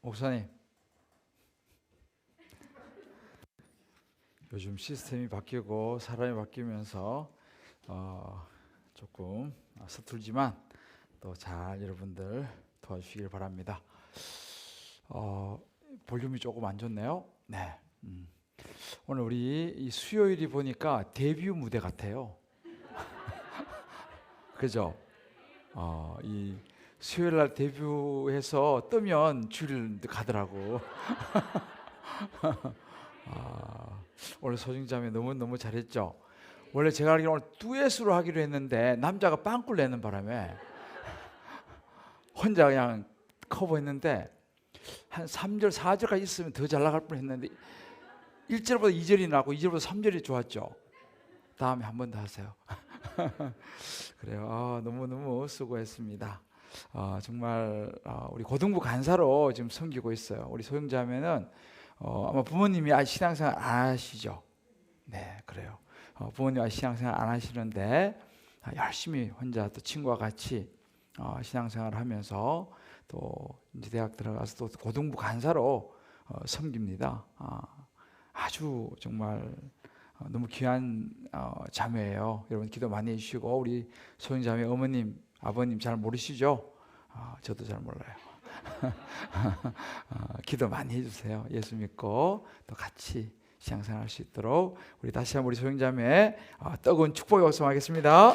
목사님, 요즘 시스템이 바뀌고 사람이 바뀌면서 조금 서툴지만 또 잘 여러분들 도와주시길 바랍니다. 볼륨이 조금 안 좋네요. 네. 오늘 우리 이 수요일이 보니까 데뷔 무대 같아요. 그죠? 이 수요일 날 데뷔해서 뜨면 줄 가더라고. 오늘 소중자매 너무너무 잘했죠? 원래 제가 알기로 오늘 듀엣으로 하기로 했는데 남자가 빵꾸를 내는 바람에 혼자 그냥 커버했는데 한 3절, 4절까지 있으면 더 잘 나갈 뻔했는데 1절보다 2절이 나고 2절보다 3절이 좋았죠? 다음에 한 번 더 하세요. 그래요. 너무너무 수고했습니다. 정말 우리 고등부 간사로 지금 섬기고 있어요. 우리 소영자매는 아마 부모님이 신앙생활 안 하시죠? 네, 그래요. 부모님이 신앙생활 안 하시는데 열심히 혼자 또 친구와 같이 신앙생활을 하면서 또 이제 대학 들어가서 또 고등부 간사로 섬깁니다. 아주 정말 너무 귀한 자매예요. 여러분 기도 많이 해주시고 우리 소영자매 어머님, 아버님 잘 모르시죠? 저도 잘 몰라요. 기도 많이 해주세요. 예수 믿고 또 같이 신앙생활할 수 있도록 우리 다시 한번 우리 소영자매 뜨거운 축복 요청하겠습니다.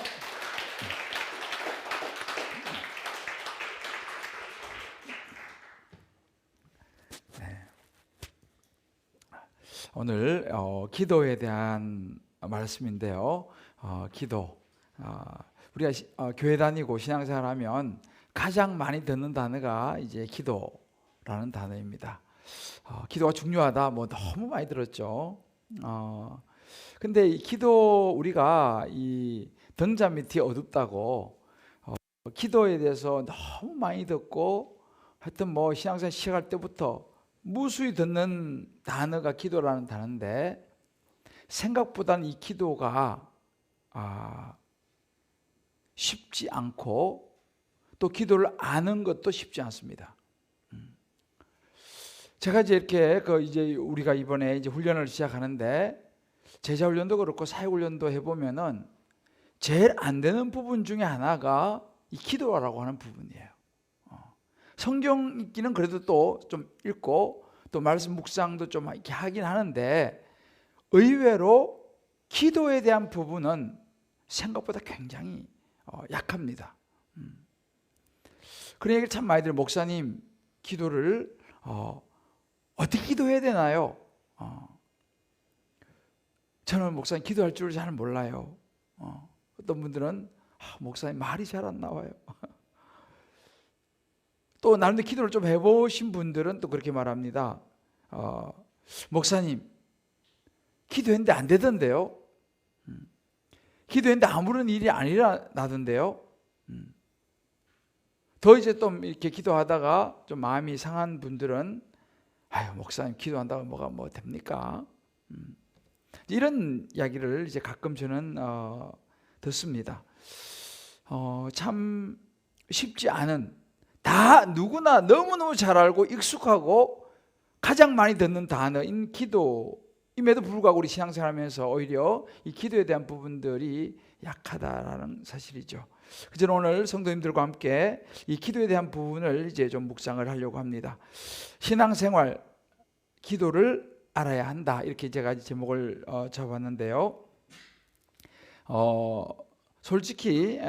오늘 기도에 대한 말씀인데요. 기도. 우리가 교회 다니고 신앙생활하면 가장 많이 듣는 단어가 이제 기도라는 단어입니다. 기도가 중요하다. 뭐 너무 많이 들었죠. 근데 이 기도 우리가 이 등자 밑이 어둡다고 기도에 대해서 너무 많이 듣고 하여튼 뭐 신앙생활 시작할 때부터 무수히 듣는 단어가 기도라는 단어인데 생각보다는 이 기도가 쉽지 않고 또 기도를 아는 것도 쉽지 않습니다. 제가 이제 이렇게 이제 우리가 이번에 이제 훈련을 시작하는데 제자 훈련도 그렇고 사역 훈련도 해보면은 제일 안 되는 부분 중에 하나가 이 기도라고 하는 부분이에요. 성경 읽기는 그래도 또 좀 읽고 또 말씀 묵상도 좀 이렇게 하긴 하는데 의외로 기도에 대한 부분은 생각보다 굉장히 약합니다. 그런 얘기를 참 많이 들어요. 목사님, 기도를 어떻게 기도해야 되나요? 저는 목사님 기도할 줄 잘 몰라요. 어떤 분들은 목사님 말이 잘 안 나와요. 또 나름대로 기도를 좀 해보신 분들은 또 그렇게 말합니다. 목사님 기도했는데 안 되던데요. 기도했는데 아무런 일이 안 일어나던데요. 더 이제 또 이렇게 기도하다가 좀 마음이 상한 분들은 아유 목사님 기도한다고 뭐가 뭐 됩니까? 이런 이야기를 이제 가끔 저는 듣습니다. 참 쉽지 않은 다 누구나 너무너무 잘 알고 익숙하고 가장 많이 듣는 단어인 기도임에도 불구하고 우리 신앙생활하면서 오히려 이 기도에 대한 부분들이 약하다라는 사실이죠. 그래서 오늘 성도님들과 함께 이 기도에 대한 부분을 이제 좀 묵상을 하려고 합니다. 신앙생활 기도를 알아야 한다 이렇게 제가 제목을 잡았는데요. 솔직히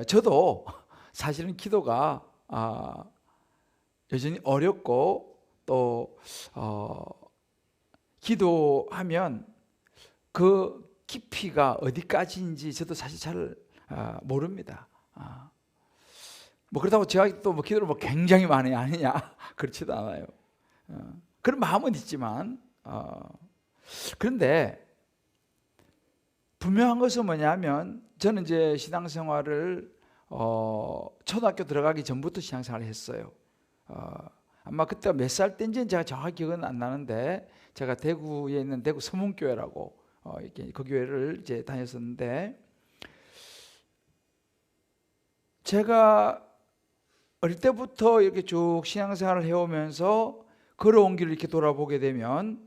저도 사실은 기도가 여전히 어렵고 또 기도하면 그 깊이가 어디까지인지 저도 사실 잘 모릅니다. 뭐 그렇다고 제가 또 뭐 기도를 뭐 굉장히 많이 하느냐 그렇지도 않아요. 그런 마음은 있지만 그런데 분명한 것은 뭐냐면 저는 이제 신앙생활을 초등학교 들어가기 전부터 신앙생활을 했어요. 아마 그때가 몇 살 때인지는 제가 정확히 기억은 안 나는데 제가 대구에 있는 대구 서문교회라고 이렇게 그 교회를 이제 다녔었는데 제가 어릴 때부터 이렇게 쭉 신앙생활을 해오면서 걸어온 길을 이렇게 돌아보게 되면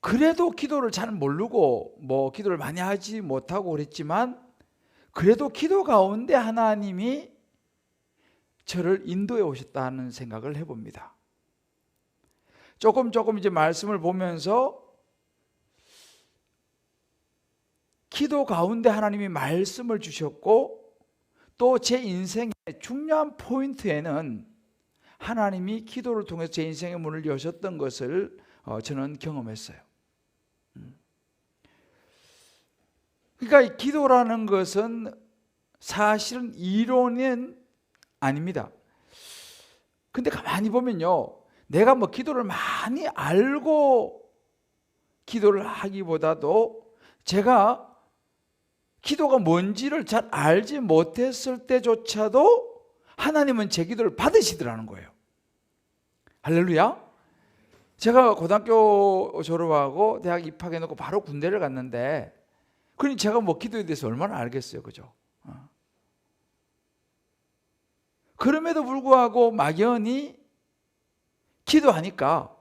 그래도 기도를 잘 모르고 뭐 기도를 많이 하지 못하고 그랬지만 그래도 기도 가운데 하나님이 저를 인도해 오셨다는 생각을 해봅니다. 조금 이제 말씀을 보면서 기도 가운데 하나님이 말씀을 주셨고 또 제 인생의 중요한 포인트에는 하나님이 기도를 통해서 제 인생의 문을 여셨던 것을 저는 경험했어요. 그러니까 기도라는 것은 사실은 이론은 아닙니다. 근데 가만히 보면요, 내가 뭐 기도를 많이 알고 기도를 하기보다도 제가 기도가 뭔지를 잘 알지 못했을 때조차도 하나님은 제 기도를 받으시더라는 거예요. 할렐루야. 제가 고등학교 졸업하고 대학 입학해놓고 바로 군대를 갔는데 그러니 제가 뭐 기도에 대해서 얼마나 알겠어요, 그죠? 그럼에도 불구하고 막연히 기도하니까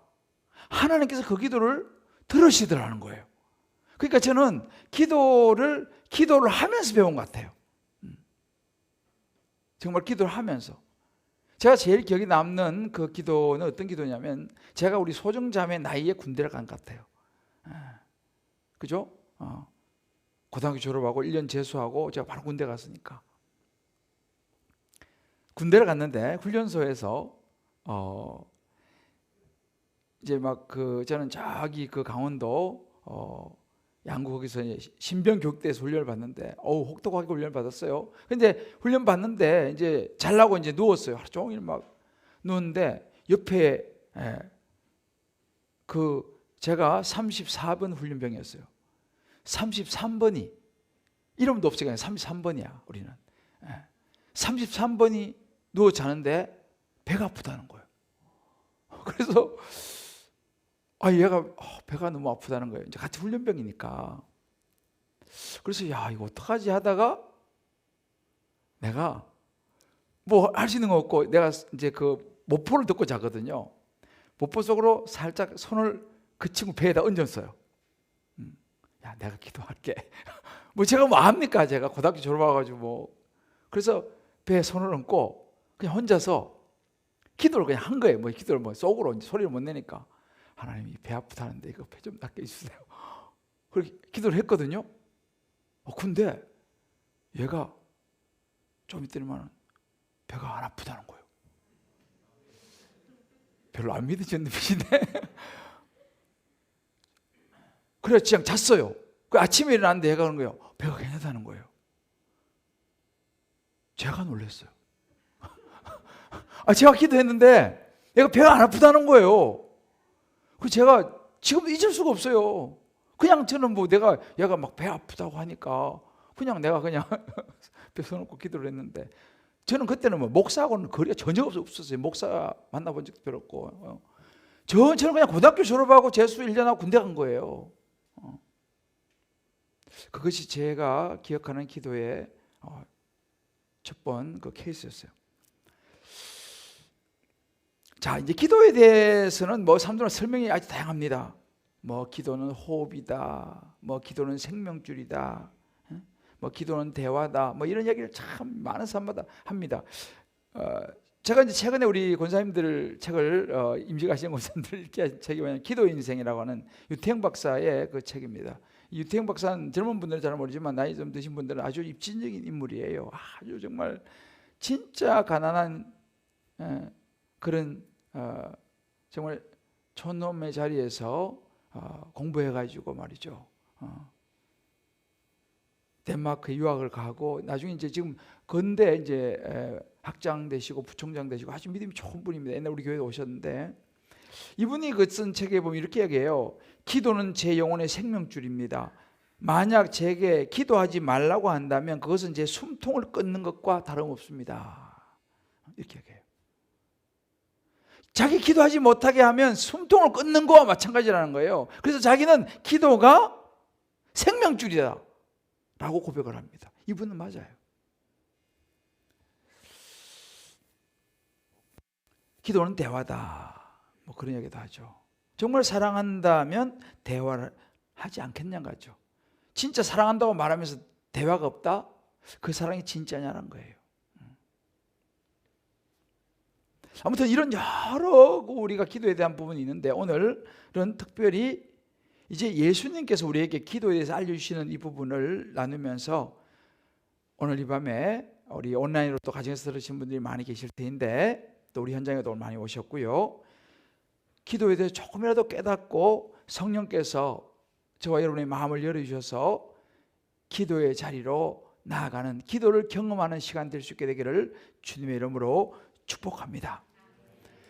하나님께서 그 기도를 들으시더라는 거예요. 그러니까 저는 기도를 하면서 배운 것 같아요. 정말 기도를 하면서. 제가 제일 기억에 남는 그 기도는 어떤 기도냐면 제가 우리 소정자매 나이에 군대를 간 것 같아요. 그죠? 고등학교 졸업하고 1년 재수하고 제가 바로 군대 갔으니까. 군대를 갔는데 훈련소에서 이제 막 저는 저기 강원도 양구 거기서 신병 교육대에서 훈련을 받는데 혹독하게 훈련을 받았어요. 근데 훈련 받는데 이제 잘라고 이제 누웠어요. 하루 종일 막 누웠는데 옆에 제가 34번 훈련병이었어요. 33번이 이름도 없이 그냥 33번이야 우리는. 33번이 누워 자는데 배가 아프다는 거예요. 그래서 얘가 배가 너무 아프다는 거예요. 이제 같이 훈련병이니까. 그래서 이거 어떡하지 하다가 내가 뭐 할 수 있는 거 없고 내가 이제 모포를 듣고 자거든요. 모포 속으로 살짝 손을 그 친구 배에다 얹었어요. 내가 기도할게. 뭐 제가 뭐 압니까? 제가 고등학교 졸업해가지고 뭐. 그래서 배에 손을 얹고 그냥 혼자서 기도를 그냥 한 거예요. 뭐 기도를 뭐 속으로 이제 소리를 못 내니까. 하나님이 배 아프다는데 이거 배 좀 낫게 해주세요. 그렇게 기도를 했거든요. 근데 얘가 좀 있더니만 배가 안 아프다는 거예요. 별로 안 믿으셨는데 그래서 그냥 잤어요. 아침에 일어났는데 얘가 그런 거예요. 배가 괜찮다는 거예요. 제가 놀랐어요. 제가 기도했는데 얘가 배가 안 아프다는 거예요. 그래서 제가 지금 잊을 수가 없어요. 그냥 저는 뭐 얘가 막 배 아프다고 하니까 내가 배 서놓고 기도를 했는데 저는 그때는 뭐 목사하고는 거리가 전혀 없었어요. 목사 만나본 적도 별로 없고 저는 그냥 고등학교 졸업하고 재수 1년하고 군대 간 거예요. 그것이 제가 기억하는 기도의 첫 번 케이스였어요. 자, 이제 기도에 대해서는 뭐 사람들은 설명이 아주 다양합니다. 뭐 기도는 호흡이다, 뭐 기도는 생명줄이다, 뭐 기도는 대화다, 뭐 이런 이야기를 참 많은 사람마다 합니다. 제가 이제 최근에 우리 권사님들 책을 임직하시는 권사님들 읽게 한 책이 뭐냐면 기도 인생이라고 하는 유태영 박사의 그 책입니다. 유태영 박사는 젊은 분들은 잘 모르지만 나이 좀 드신 분들은 아주 입진적인 인물이에요. 아주 정말 진짜 가난한 그런 정말 촌놈의 자리에서 공부해가지고 말이죠. 덴마크 유학을 가고 나중에 이제 지금 건대 이제 학장 되시고 부총장 되시고 아주 믿음이 좋은 분입니다. 옛날 우리 교회에 오셨는데 이분이 쓴 책에 보면 이렇게 얘기해요. 기도는 제 영혼의 생명줄입니다. 만약 제게 기도하지 말라고 한다면 그것은 제 숨통을 끊는 것과 다름없습니다. 이렇게 얘기해요. 자기 기도하지 못하게 하면 숨통을 끊는 거와 마찬가지라는 거예요. 그래서 자기는 기도가 생명줄이다 라고 고백을 합니다. 이분은 맞아요. 기도는 대화다. 뭐 그런 얘기도 하죠. 정말 사랑한다면 대화를 하지 않겠냐는 거죠. 진짜 사랑한다고 말하면서 대화가 없다? 그 사랑이 진짜냐는 거예요. 아무튼 이런 여러 우리가 기도에 대한 부분이 있는데, 오늘은 특별히 이제 예수님께서 우리에게 기도에 대해서 알려주시는 이 부분을 나누면서, 오늘 이 밤에 우리 온라인으로 또 가정에서 들으신 분들이 많이 계실 텐데, 또 우리 현장에도 많이 오셨고요. 기도에 대해서 조금이라도 깨닫고 성령께서 저와 여러분의 마음을 열어주셔서 기도의 자리로 나아가는, 기도를 경험하는 시간 될 수 있게 되기를 주님의 이름으로 축복합니다.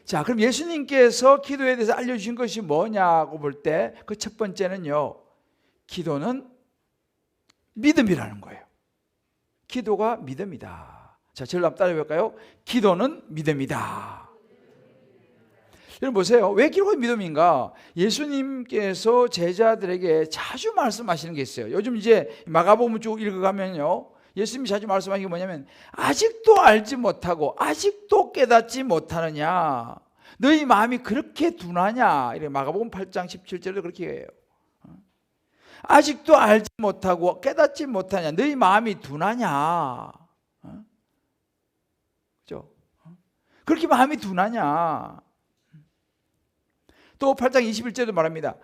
자, 그럼 예수님께서 기도에 대해서 알려주신 것이 뭐냐고 볼 때, 그 첫 번째는요, 기도는 믿음이라는 거예요. 기도가 믿음이다. 자, 저를 한번 따라해 볼까요? 기도는 믿음이다. 여러분 보세요. 왜 기도가 믿음인가? 예수님께서 제자들에게 자주 말씀하시는 게 있어요. 요즘 이제 마가복음 쭉 읽어가면요, 예수님이 자주 말씀하시는 게 뭐냐면, 아직도 알지 못하고 아직도 깨닫지 못하느냐, 너희 마음이 그렇게 둔하냐. 이렇게 마가복음 8장 17절에도 그렇게 해요. 아직도 알지 못하고 깨닫지 못하냐, 너희 마음이 둔하냐. 그죠? 그렇게 마음이 둔하냐. 또 8장 21절에도 말합니다.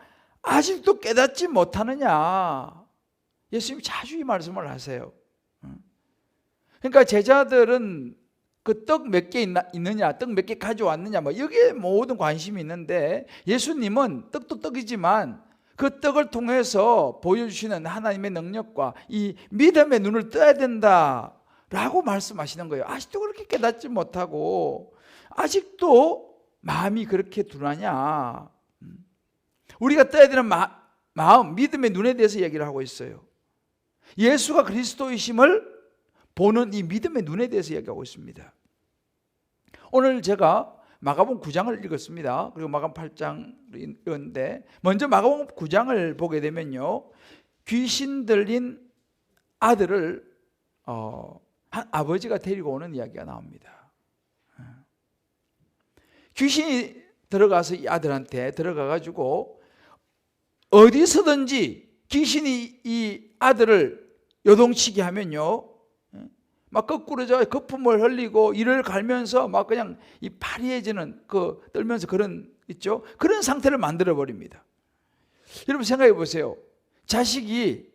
아직도 깨닫지 못하느냐. 예수님이 자주 이 말씀을 하세요. 그러니까 제자들은 그 떡 몇 개 있느냐, 떡 몇 개 가져왔느냐, 뭐 여기에 모든 관심이 있는데, 예수님은 떡도 떡이지만 그 떡을 통해서 보여주시는 하나님의 능력과 이 믿음의 눈을 떠야 된다라고 말씀하시는 거예요. 아직도 그렇게 깨닫지 못하고 아직도 마음이 그렇게 둔하냐. 우리가 떠야 되는 마음, 믿음의 눈에 대해서 얘기를 하고 있어요. 예수가 그리스도이심을 보는 이 믿음의 눈에 대해서 얘기하고 있습니다. 오늘 제가 마가복음 9장을 읽었습니다. 그리고 마가복음 8장을 읽었는데, 먼저 마가복음 9장을 보게 되면요, 귀신 들린 아들을 한 아버지가 데리고 오는 이야기가 나옵니다. 귀신이 들어가서 이 아들한테 들어가가지고 어디서든지 귀신이 이 아들을 요동치게 하면요, 막 거꾸로 거품을 흘리고 이를 갈면서 막 그냥 이 파리해지는, 그 떨면서 그런 있죠, 그런 상태를 만들어 버립니다. 여러분 생각해 보세요. 자식이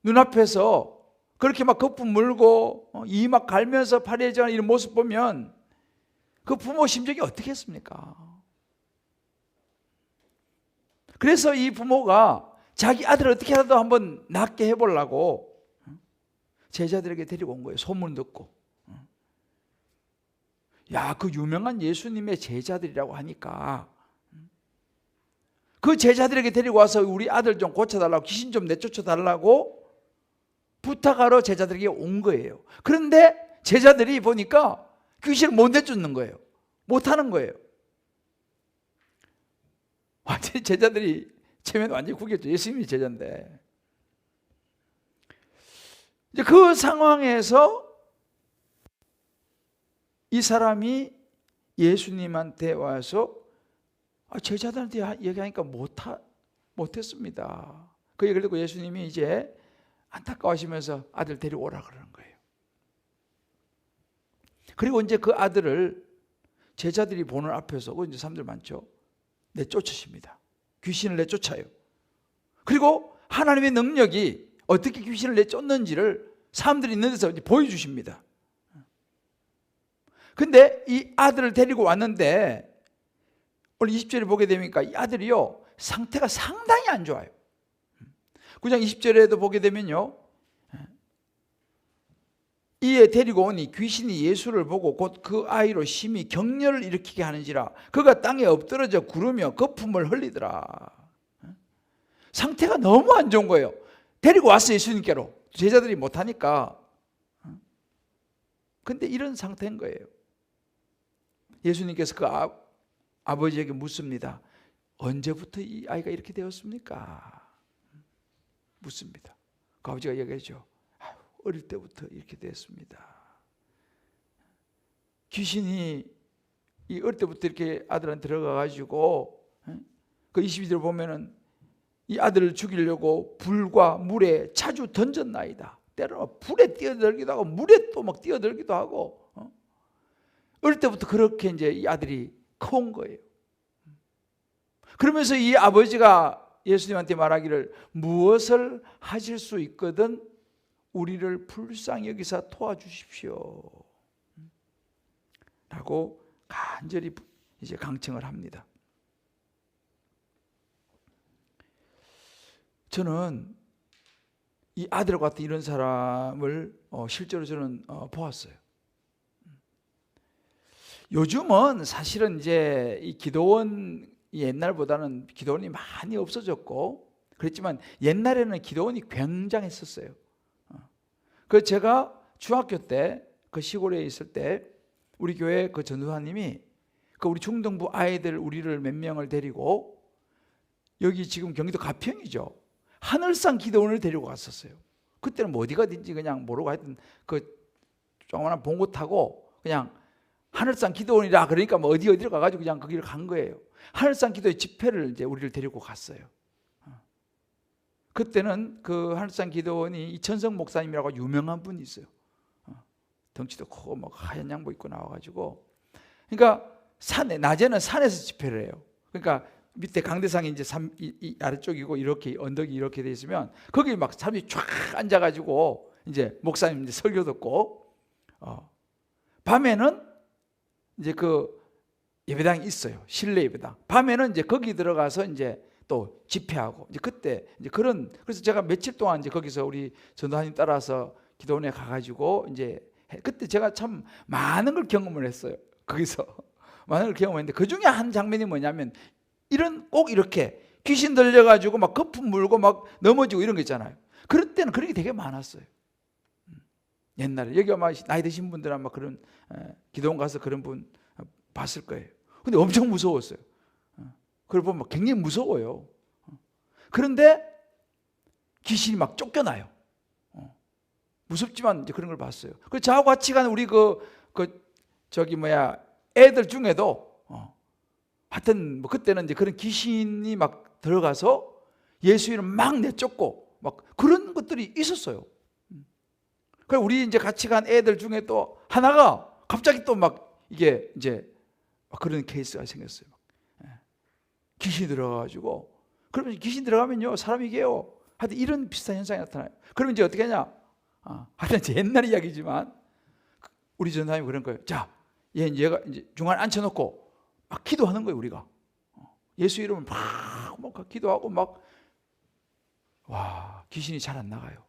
눈앞에서 그렇게 막 거품 물고 이 막 갈면서 파리해지는 이런 모습 보면 그 부모 심정이 어떻겠습니까? 그래서 이 부모가 자기 아들을 어떻게라도 한번 낫게 해보려고 제자들에게 데리고 온 거예요. 소문 듣고. 야, 그 유명한 예수님의 제자들이라고 하니까 그 제자들에게 데리고 와서 우리 아들 좀 고쳐달라고, 귀신 좀 내쫓아달라고 부탁하러 제자들에게 온 거예요. 그런데 제자들이 보니까 귀신을 못 내쫓는 거예요. 못하는 거예요. 완전히 제자들이 체면 완전히 구겼죠. 예수님이 제자인데. 이제 그 상황에서 이 사람이 예수님한테 와서 제자들한테 얘기하니까 못했습니다. 그 얘기를 듣고 예수님이 이제 안타까워하시면서 아들 데려오라 그러는 거예요. 그리고 이제 그 아들을 제자들이 보는 앞에서, 그 이제 사람들 많죠, 내쫓으십니다. 귀신을 내쫓아요. 그리고 하나님의 능력이 어떻게 귀신을 내쫓는지를 사람들이 있는 데서 보여주십니다. 근데 이 아들을 데리고 왔는데, 오늘 20절에 보게 되니까 이 아들이요, 상태가 상당히 안 좋아요. 9장 20절에도 보게 되면요, 이에 데리고 오니 귀신이 예수를 보고 곧 그 아이로 심히 격려를 일으키게 하는지라 그가 땅에 엎드러져 구르며 거품을 흘리더라. 상태가 너무 안 좋은 거예요. 데리고 왔어요, 예수님께로. 제자들이 못하니까. 근데 이런 상태인 거예요. 예수님께서 그 아버지에게 묻습니다. 언제부터 이 아이가 이렇게 되었습니까? 묻습니다. 그 아버지가 얘기하죠. 어릴 때부터 이렇게 됐습니다. 귀신이 이 어릴 때부터 이렇게 아들한테 들어가 가지고 그 22절 보면은 이 아들을 죽이려고 불과 물에 자주 던졌나이다. 때로는 불에 뛰어들기도 하고 물에 또 막 뛰어들기도 하고 어릴 때부터 그렇게 이제 이 아들이 커온 거예요. 그러면서 이 아버지가 예수님한테 말하기를 무엇을 하실 수 있거든 우리를 불쌍히 여기사 도와주십시오 라고 간절히 이제 강청을 합니다. 저는 이 아들과 같은 이런 사람을 실제로 저는 보았어요. 요즘은 사실은 이제 이 기도원 옛날보다는 기도원이 많이 없어졌고 그랬지만 옛날에는 기도원이 굉장했었어요. 그 제가 중학교 때 그 시골에 있을 때 우리 교회 그 전도사님이 그 우리 중등부 아이들 우리를 몇 명을 데리고 여기 지금 경기도 가평이죠. 하늘산 기도원을 데리고 갔었어요. 그때는 뭐 어디 가든지 그냥 모르고 하여튼 그 조그마한 봉고 타고 그냥 하늘산 기도원이라 그러니까 뭐 어디로 가가지고 그냥 거기를 간 거예요. 하늘산 기도의 집회를 이제 우리를 데리고 갔어요. 그때는 그 하늘산 기도원이 이천성 목사님이라고 유명한 분이 있어요. 덩치도 크고 막 하얀 양복 입고 나와가지고 그러니까 산에 낮에는 산에서 집회를 해요. 그러니까 밑에 강대상이 이제 이 아래쪽이고 이렇게 언덕이 이렇게 돼 있으면 거기 막 사람이 쫙 앉아가지고 이제 목사님 이제 설교 듣고 밤에는 이제 그 예배당이 있어요. 실내 예배당. 밤에는 이제 거기 들어가서 이제 또 집회하고 이제 그때 이제 그래서 제가 며칠 동안 이제 거기서 우리 전도사님 따라서 기도원에 가가지고 이제 그때 제가 참 많은 걸 경험을 했어요. 거기서 많은 걸 경험했는데 그 중에 한 장면이 뭐냐면 꼭 이렇게 귀신 들려가지고 막 거품 물고 막 넘어지고 이런 거 있잖아요. 그럴 때는 그런 게 되게 많았어요. 옛날에 여기 아마 나이 드신 분들 아마 그런 기도원 가서 그런 분 봤을 거예요. 근데 엄청 무서웠어요. 그걸 보면 굉장히 무서워요. 그런데 귀신이 막 쫓겨나요. 무섭지만 이제 그런 걸 봤어요. 그래서 저하고 같이 간 우리 애들 중에도 하여튼 뭐 그때는 이제 그런 귀신이 막 들어가서 예수 이름 막 내쫓고 막 그런 것들이 있었어요. 그래서 우리 이제 같이 간 애들 중에 또 하나가 갑자기 또 막 이게 이제 그런 케이스가 생겼어요. 귀신이 들어가가지고 그러면 귀신 들어가면요 사람이 이게요 하여튼 이런 비슷한 현상이 나타나요. 그러면 이제 어떻게 하냐? 하여튼 옛날 이야기지만 우리 전사님이 그런 거예요. 자, 얘가 이제 중간에 앉혀놓고 막 기도하는 거예요. 우리가 예수 이름을 막 기도하고 막 와 귀신이 잘 안 나가요.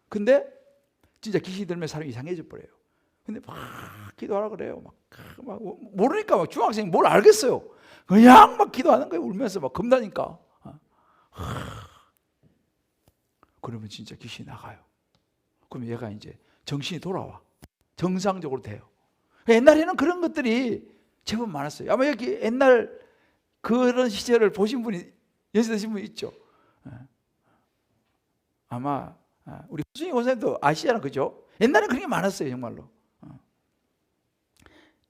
근데 진짜 귀신이 들면 사람이 이상해져 버려요. 근데 막 기도하라 그래요. 막 모르니까 막 중학생이 뭘 알겠어요. 그냥 막 기도하는 거예요. 울면서 막 겁나니까. 그러면 진짜 귀신이 나가요. 그럼 얘가 이제 정신이 돌아와. 정상적으로 돼요. 옛날에는 그런 것들이 제법 많았어요. 아마 여기 옛날 그런 시절을 보신 분이 연세 드신 분 있죠. 아마 우리 수진이 권사님도 아시잖아, 그죠? 옛날에 그런 게 많았어요, 정말로.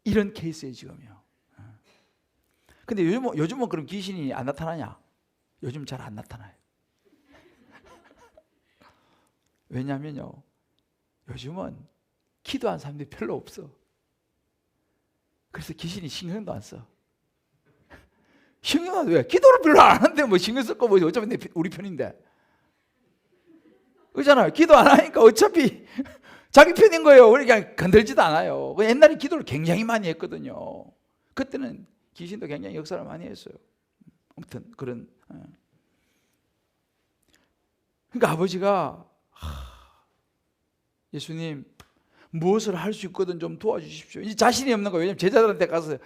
이런 케이스예요, 지금요. 근데 요즘은 그럼 귀신이 안 나타나냐? 요즘 잘 안 나타나요. 왜냐면요, 요즘은 기도한 사람들이 별로 없어. 그래서 귀신이 신경도 안 써. 신경은 왜? 기도를 별로 안 하는데 뭐 신경 쓸 거 뭐 어차피 우리 편인데. 그렇잖아요. 기도 안 하니까 어차피 자기 편인 거예요. 그러니까 건들지도 않아요. 옛날에 기도를 굉장히 많이 했거든요. 그때는 귀신도 굉장히 역사를 많이 했어요. 아무튼 그런. 그러니까 아버지가 예수님 무엇을 할 수 있거든 좀 도와주십시오. 이제 자신이 없는 거예요. 왜냐하면 제자들한테 가서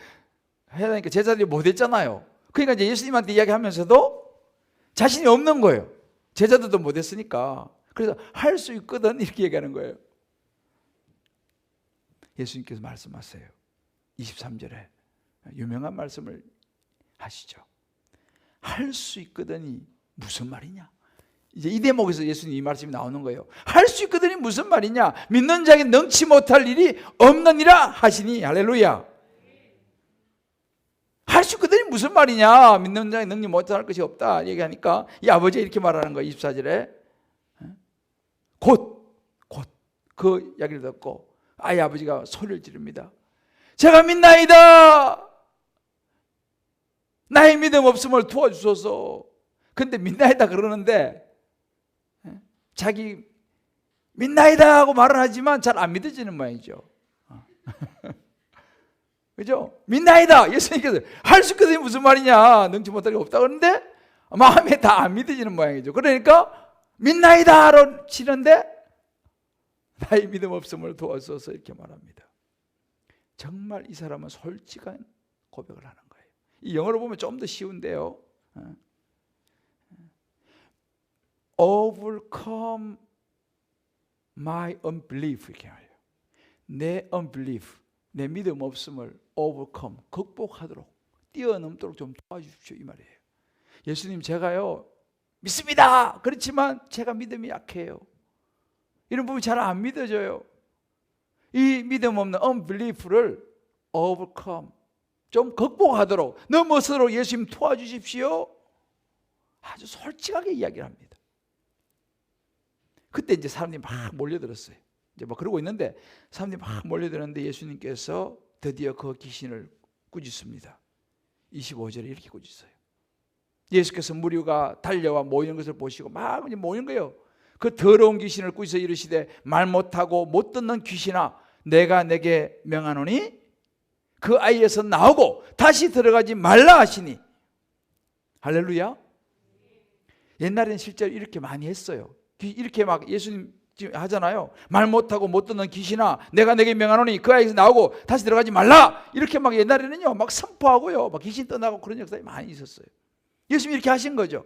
해야 되니까 제자들이 못했잖아요. 그러니까 이제 예수님한테 이야기하면서도 자신이 없는 거예요. 제자들도 못했으니까. 그래서 할 수 있거든 이렇게 얘기하는 거예요. 예수님께서 말씀하세요. 23절에 유명한 말씀을 하시죠. 할 수 있거든이 무슨 말이냐? 이제 이 대목에서 예수님 이 말씀이 나오는 거예요. 할 수 있거든이 무슨 말이냐? 믿는 자에게 능치 못할 일이 없느니라 하시니. 할렐루야. 무슨 말이냐? 믿는 자의 능력 못할 것이 없다 얘기하니까 이 아버지가 이렇게 말하는 거예요. 24절에 곧 그 이야기를 듣고 아이 아버지가 소리를 지릅니다. 제가 믿나이다. 나의 믿음 없음을 도와주소서. 근데 믿나이다 그러는데 자기 믿나이다 하고 말을 하지만 잘 안 믿어지는 모양이죠. 그죠? 믿나이다. 예수님께서 할 수 있거든요. 무슨 말이냐? 능치 못할 게 없다 그러는데 마음에 다 안 믿어지는 모양이죠. 그러니까 믿나이다로 치는데 나의 믿음 없음을 도와줘서 이렇게 말합니다. 정말 이 사람은 솔직한 고백을 하는 거예요. 이 영어로 보면 좀 더 쉬운데요. Overcome my unbelief 이렇게 말해요. 내 unbelief, 내 믿음 없음을 overcome, 극복하도록 뛰어넘도록 좀 도와주십시오 이 말이에요. 예수님 제가요 믿습니다. 그렇지만 제가 믿음이 약해요. 이런 부분이 잘 안 믿어져요. 이 믿음 없는 unbelief를 overcome, 좀 극복하도록 넘어서도록 예수님 도와주십시오. 아주 솔직하게 이야기를 합니다. 그때 이제 사람들이 막 몰려들었어요. 이제 뭐 그러고 있는데 사람들이 막 몰려들었는데 예수님께서 드디어 그 귀신을 꾸짖습니다. 25절에 이렇게 꾸짖어요. 예수께서 무리가 달려와 모이는 것을 보시고 막 모이는 거예요. 그 더러운 귀신을 꾸짖어 이르시되 말 못하고 못 듣는 귀신아 내가 내게 명하노니 그 아이에서 나오고 다시 들어가지 말라 하시니. 할렐루야. 옛날에는 실제로 이렇게 많이 했어요. 이렇게 막 예수님 지금 하잖아요. 말 못하고 못 듣는 귀신아 내가 내게 명하노니 그 아이에서 나오고 다시 들어가지 말라. 이렇게 막 옛날에는요 막 선포하고요 막 귀신 떠나고 그런 역사가 많이 있었어요. 예수님이 이렇게 하신 거죠.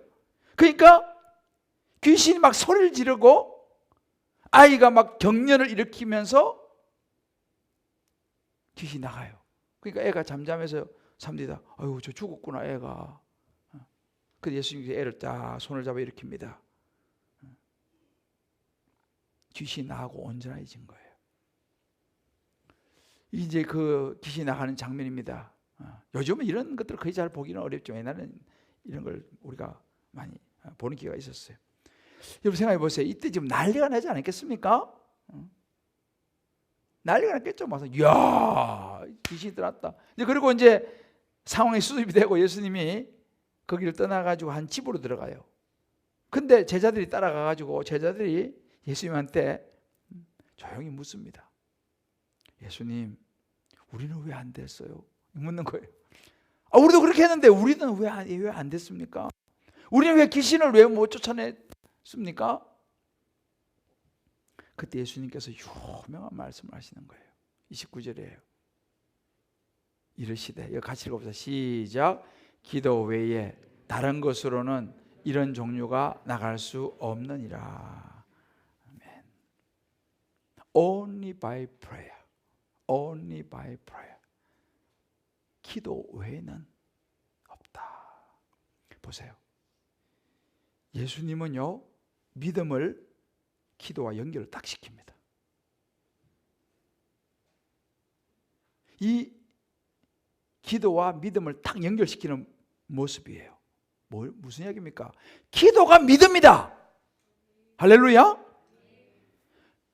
그러니까 귀신이 막 소리를 지르고 아이가 막 경련을 일으키면서 귀신이 나가요. 그러니까 애가 잠잠해서 사람들이 아유 저 죽었구나 애가. 그래서 예수님이 애를 딱 손을 잡아 일으킵니다. 귀신이 나가고 온전해진 거예요. 이제 그 귀신이 나가는 장면입니다. 요즘은 이런 것들을 거의 잘 보기는 어렵죠. 옛날에는 이런 걸 우리가 많이 보는 기회가 있었어요. 여러분 생각해 보세요. 이때 지금 난리가 나지 않았겠습니까? 난리가 났겠죠. 막 이야 귀신이 떠났다. 이제 그리고 이제 상황이 수습이 되고 예수님이 거기를 떠나가지고 한 집으로 들어가요. 근데 제자들이 따라가가지고 제자들이 예수님한테 조용히 묻습니다. 예수님, 우리는 왜 안 됐어요? 묻는 거예요. 우리도 그렇게 했는데 우리는 왜 안 됐습니까? 우리는 왜 귀신을 왜 못 쫓아냈습니까? 그때 예수님께서 유명한 말씀을 하시는 거예요. 29절이에요. 이르시되, 이거 같이 읽어보세요. 시작. 기도 외에 다른 것으로는 이런 종류가 나갈 수 없느니라. 아멘. Only by prayer. Only by prayer. 기도 외에는 없다. 보세요. 예수님은요 믿음을 기도와 연결을 딱 시킵니다. 이 기도와 믿음을 딱 연결시키는 모습이에요. 무슨 이야기입니까? 기도가 믿음이다. 할렐루야.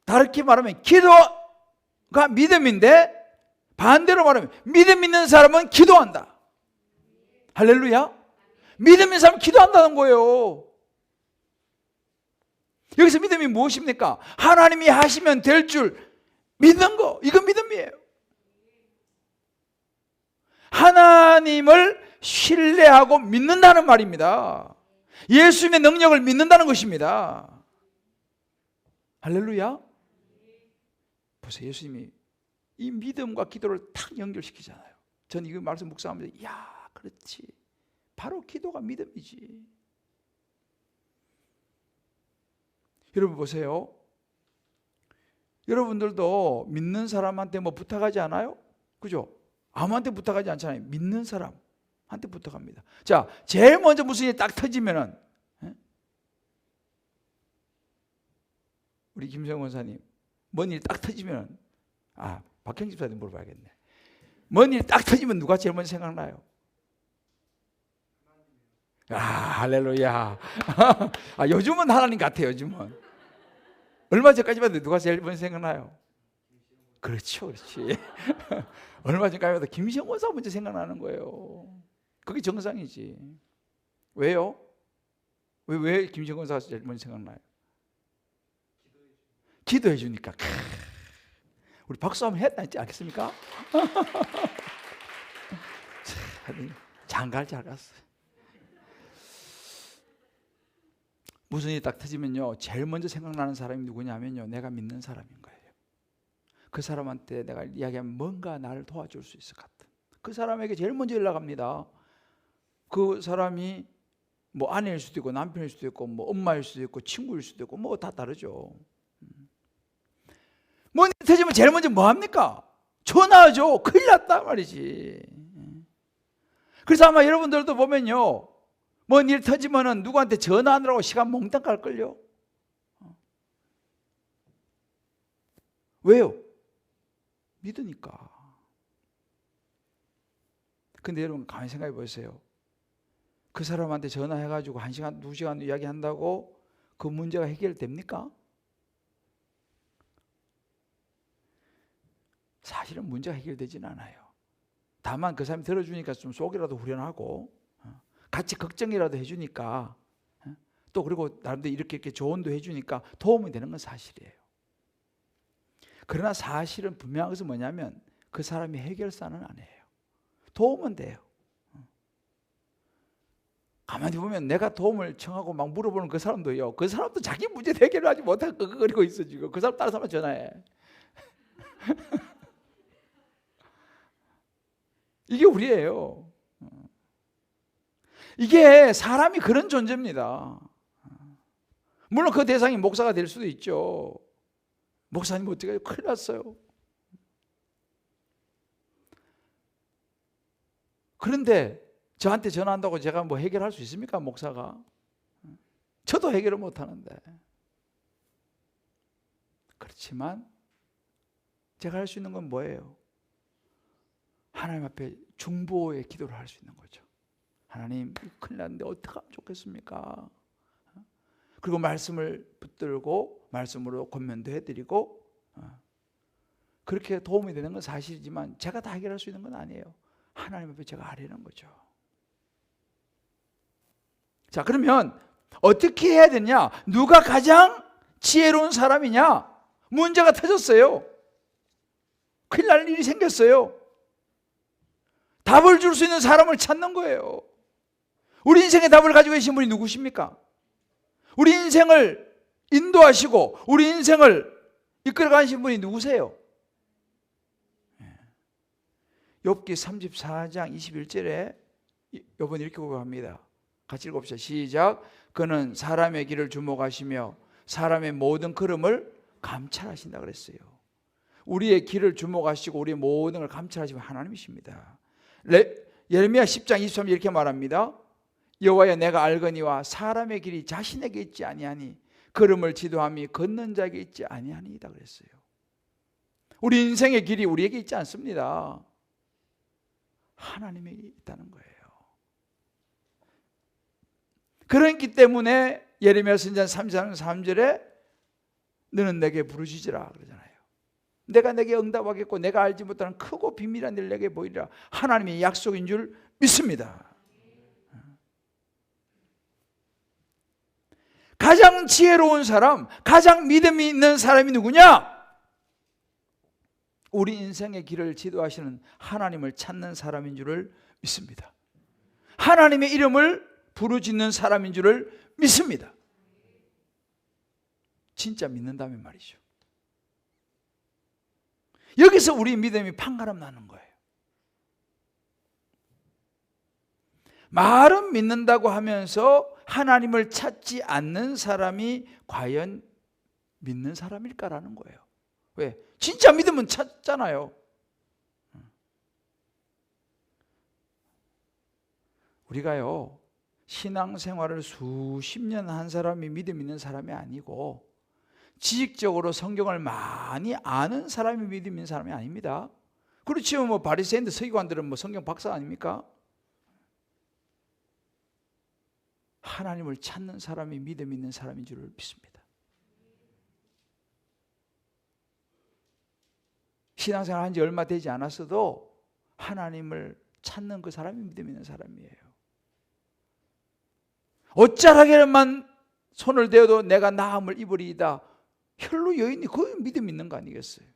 다르게 말하면 기도가 믿음인데 반대로 말하면 믿음 있는 사람은 기도한다. 할렐루야. 믿음 있는 사람은 기도한다는 거예요. 여기서 믿음이 무엇입니까? 하나님이 하시면 될 줄 믿는 거. 이건 믿음이에요. 하나님을 신뢰하고 믿는다는 말입니다. 예수님의 능력을 믿는다는 것입니다. 할렐루야. 보세요. 예수님이 이 믿음과 기도를 탁 연결시키잖아요. 전 이거 말씀 묵상하면서 이야 그렇지. 바로 기도가 믿음이지. 여러분 보세요. 여러분들도 믿는 사람한테 뭐 부탁하지 않아요? 그죠? 아무한테 부탁하지 않잖아요. 믿는 사람한테 부탁합니다. 자, 제일 먼저 무슨 일이 딱 터지면은 우리 김성원 원사님 뭔 일이 딱 터지면은 박형 집사님 물어봐야겠네. 뭔 일이 딱 터지면 누가 제일 먼저 생각나요? 아, 할렐루야. 아, 요즘은 하나님 같아요. 요즘은. 얼마 전까지만 해도 누가 제일 먼저 생각나요? 그렇죠, 그렇지. 얼마 전까지만 해도 김시영 원사 먼저 생각나는 거예요. 그게 정상이지. 왜요? 왜 김시영 원사가 제일 먼저 생각나요? 기도해 주니까. 우리 박수 한번 했지 않겠습니까? 장갈 잘 갔어. 무슨 일이 딱 터지면요, 제일 먼저 생각나는 사람이 누구냐면요, 내가 믿는 사람인 거예요. 그 사람한테 내가 이야기하면 뭔가 나를 도와줄 수 있을 것 같은, 그 사람에게 제일 먼저 연락합니다. 그 사람이 뭐 아내일 수도 있고 남편일 수도 있고 뭐 엄마일 수도 있고 친구일 수도 있고 뭐 다 다르죠. 뭔 일이 터지면 제일 먼저 뭐 합니까? 전화하죠. 큰일 났다 말이지. 그래서 아마 여러분들도 보면요, 뭔 일 터지면은 누구한테 전화하느라고 시간 몽땅 갈걸요. 왜요? 믿으니까. 근데 여러분 가만히 생각해 보세요. 그 사람한테 전화해가지고 1시간, 2시간 이야기한다고 그 문제가 해결됩니까? 사실은 문제가 해결되지는 않아요. 다만 그 사람이 들어주니까 좀 속이라도 후련하고 같이 걱정이라도 해주니까 또 그리고 나름대로 이렇게 조언도 해주니까 도움이 되는 건 사실이에요. 그러나 사실은 분명한 것은 뭐냐면 그 사람이 해결사는 아니에요. 도움은 돼요. 가만히 보면 내가 도움을 청하고 막 물어보는 그 사람도요, 그 사람도 자기 문제 해결을 하지 못하고 끄끄거리고 있어. 지금 그 사람 다른 사람한테 전화해. 이게 우리예요. 이게 사람이 그런 존재입니다. 물론 그 대상이 목사가 될 수도 있죠. 목사님 어떻게 해요? 큰일 났어요. 그런데 저한테 전화한다고 제가 뭐 해결할 수 있습니까? 목사가. 저도 해결을 못하는데. 그렇지만 제가 할 수 있는 건 뭐예요? 하나님 앞에 중보의 기도를 할 수 있는 거죠. 하나님, 큰일 났는데 어떡하면 좋겠습니까? 그리고 말씀을 붙들고 말씀으로 권면도 해드리고, 그렇게 도움이 되는 건 사실이지만 제가 다 해결할 수 있는 건 아니에요. 하나님 앞에 제가 하려는 거죠. 자, 그러면 어떻게 해야 되냐? 누가 가장 지혜로운 사람이냐? 문제가 터졌어요. 큰일 날 일이 생겼어요. 답을 줄 수 있는 사람을 찾는 거예요. 우리 인생의 답을 가지고 계신 분이 누구십니까? 우리 인생을 인도하시고 우리 인생을 이끌어가신 분이 누구세요? 욥기 34장 21절에 욥은 이렇게 고백합니다. 같이 읽어봅시다. 시작. 그는 사람의 길을 주목하시며 사람의 모든 걸음을 감찰하신다 그랬어요. 우리의 길을 주목하시고 우리의 모든 걸 감찰하시면 하나님이십니다. 예레미야 10장 23절 이렇게 말합니다. 여호와여, 내가 알거니와 사람의 길이 자신에게 있지 아니하니 걸음을 지도함이 걷는 자에게 있지 아니하니이다 그랬어요. 우리 인생의 길이 우리에게 있지 않습니다. 하나님에게 있다는 거예요. 그렇기 때문에 예레미야 선지자 3장 3절에 너는 내게 부르짖으라 그러잖아요. 내가 내게 응답하겠고 내가 알지 못하는 크고 비밀한 일을 내게 보이리라. 하나님의 약속인 줄 믿습니다. 가장 지혜로운 사람, 가장 믿음이 있는 사람이 누구냐? 우리 인생의 길을 지도하시는 하나님을 찾는 사람인 줄을 믿습니다. 하나님의 이름을 부르짖는 사람인 줄을 믿습니다. 진짜 믿는다면 말이죠. 여기서 우리 믿음이 판가름 나는 거예요. 말은 믿는다고 하면서 하나님을 찾지 않는 사람이 과연 믿는 사람일까라는 거예요. 왜? 진짜 믿으면 찾잖아요. 우리가요, 신앙생활을 수십 년 한 사람이 믿음 있는 사람이 아니고 지식적으로 성경을 많이 아는 사람이 믿음 있는 사람이 아닙니다. 그렇지만 뭐 바리새인들 서기관들은 뭐 성경 박사 아닙니까? 하나님을 찾는 사람이 믿음 있는 사람인 줄 믿습니다. 신앙생활 한 지 얼마 되지 않았어도 하나님을 찾는 그 사람이 믿음 있는 사람이에요. 어쩌라게만 손을 대어도 내가 나음을 입으리이다. 혈로 여인이 그 믿음 있는 거 아니겠어요?